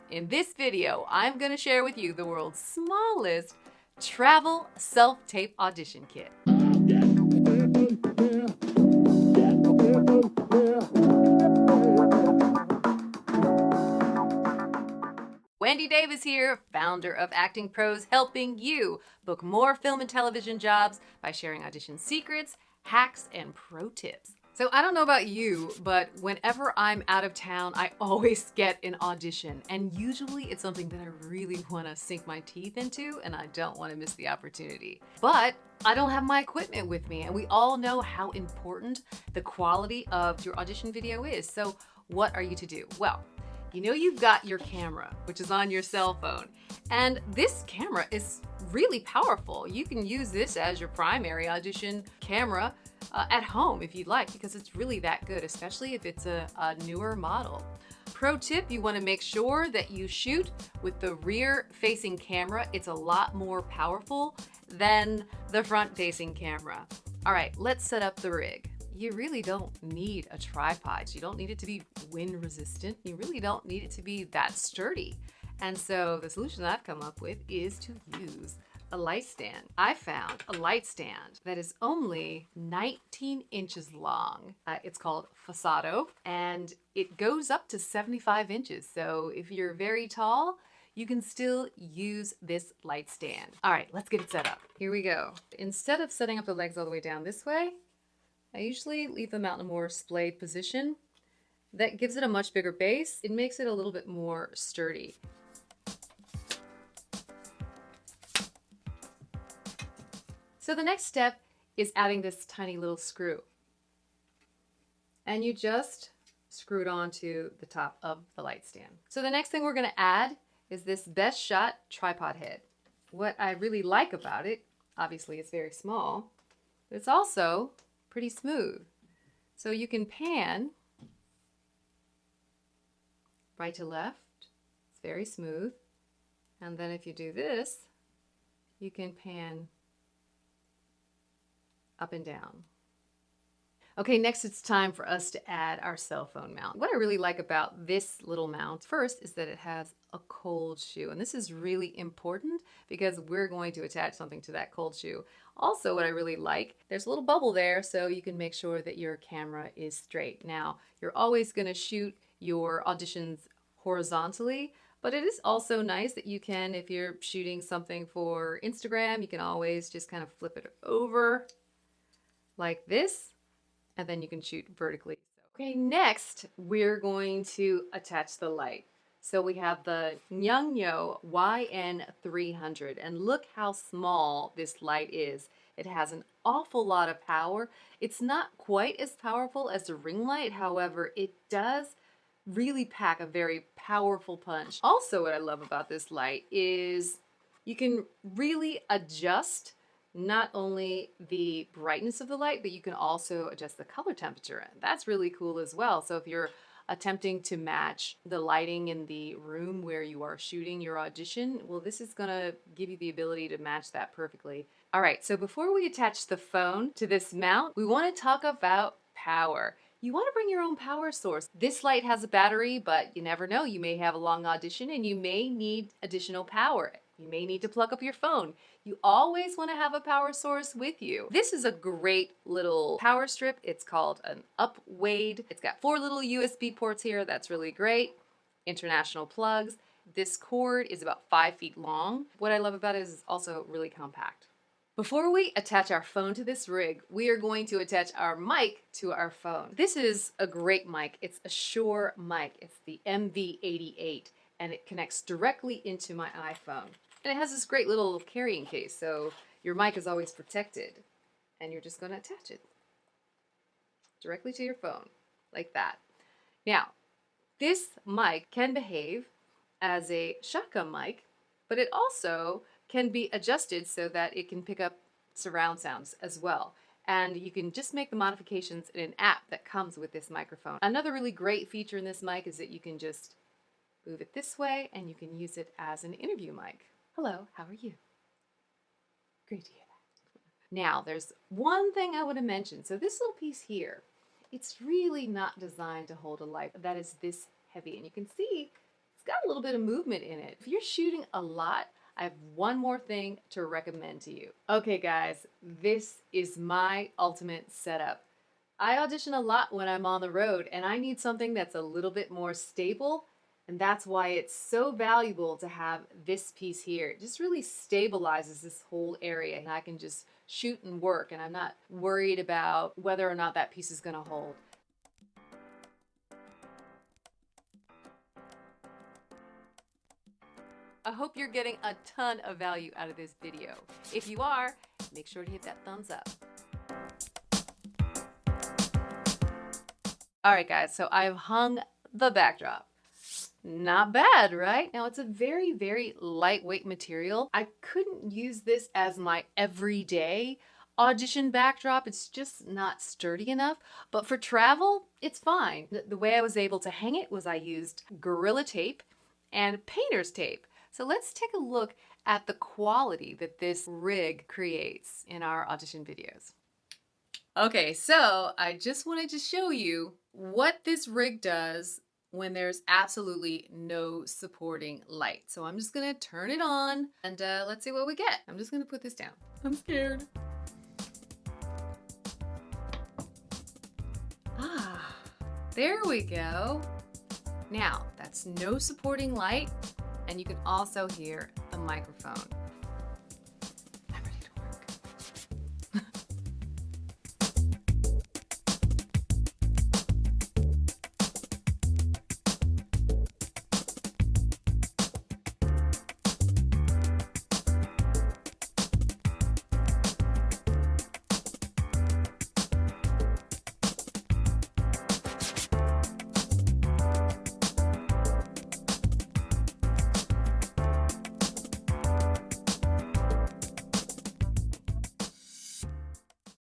In this video, I'm going to share with you the world's smallest travel self-tape audition kit. Wendy Davis here, founder of Acting Pros, helping you book more film and television jobs by sharing audition secrets, hacks, and pro tips. So I don't know about you, but whenever I'm out of town, I always get an audition. And usually it's something that I really want to sink my teeth into, and I don't want to miss the opportunity. But I don't have my equipment with me, and we all know how important the quality of your audition video is. So what are you to do? Well, you know you've got your camera, which is on your cell phone, and this camera is really powerful. You can use this as your primary audition camera at home if you'd like, because it's really that good, especially if it's a newer model. Pro tip, you want to make sure that you shoot with the rear-facing camera. It's a lot more powerful than the front-facing camera. All right, let's set up the rig. You really don't need a tripod. You don't need it to be wind resistant. You really don't need it to be that sturdy. And so the solution I've come up with is to use a light stand. I found a light stand that is only 19 inches long. It's called FOSOTO, and it goes up to 75 inches. So if you're very tall, you can still use this light stand. All right, let's get it set up. Here we go. Instead of setting up the legs all the way down this way, I usually leave them out in a more splayed position. That gives it a much bigger base. It makes it a little bit more sturdy. So the next step is adding this tiny little screw. And you just screw it onto the top of the light stand. So the next thing we're going to add is this best shot tripod head. What I really like about it, obviously it's very small, but it's also pretty smooth. So you can pan right to left. It's very smooth. And then if you do this, you can pan up and down. Okay, next it's time for us to add our cell phone mount. What I really like about this little mount first is that it has a cold shoe. And this is really important because we're going to attach something to that cold shoe. Also, what I really like, there's a little bubble there so you can make sure that your camera is straight. Now, you're always going to shoot your auditions horizontally, but it is also nice that you can, if you're shooting something for Instagram, you can always just kind of flip it over like this, and then you can shoot vertically. Okay, next we're going to attach the light. So we have the Nyangyo YN300, and look how small this light is. It has an awful lot of power. It's not quite as powerful as the ring light, however, it does really pack a very powerful punch. Also, what I love about this light is you can really adjust not only the brightness of the light, but you can also adjust the color temperature. That's really cool as well. So if you're attempting to match the lighting in the room where you are shooting your audition, well, this is gonna give you the ability to match that perfectly. All right, so before we attach the phone to this mount, we wanna talk about power. You wanna bring your own power source. This light has a battery, but you never know. You may have a long audition and you may need additional power. You may need to plug up your phone. You always want to have a power source with you. This is a great little power strip. It's called an Upwade. It's got 4 little USB ports here. That's really great. International plugs. This cord is about 5 feet long. What I love about it is it's also really compact. Before we attach our phone to this rig, we are going to attach our mic to our phone. This is a great mic. It's a SHURE mic. It's the MV88, and it connects directly into my iPhone. And it has this great little carrying case, so your mic is always protected. And you're just going to attach it directly to your phone, like that. Now, this mic can behave as a shotgun mic, but it also can be adjusted so that it can pick up surround sounds as well. And you can just make the modifications in an app that comes with this microphone. Another really great feature in this mic is that you can just move it this way and you can use it as an interview mic. Hello, how are you? Great to hear that. Now, there's one thing I want to mention. So this little piece here, it's really not designed to hold a light that is this heavy. And you can see got a little bit of movement in it. If you're shooting a lot, I have one more thing to recommend to you. Okay guys, this is my ultimate setup. I audition a lot when I'm on the road and I need something that's a little bit more stable, and that's why it's so valuable to have this piece here. It just really stabilizes this whole area and I can just shoot and work and I'm not worried about whether or not that piece is gonna hold. I hope you're getting a ton of value out of this video. If you are, make sure to hit that thumbs up. All right, guys, so I've hung the backdrop. Not bad, right? Now it's a very, very lightweight material. I couldn't use this as my everyday audition backdrop. It's just not sturdy enough, but for travel, it's fine. The way I was able to hang it was I used Gorilla Tape and painter's tape. So let's take a look at the quality that this rig creates in our audition videos. Okay, so I just wanted to show you what this rig does when there's absolutely no supporting light. So I'm just gonna turn it on and let's see what we get. I'm just gonna put this down. I'm scared. Ah, there we go. Now, that's no supporting light, and you can also hear the microphone.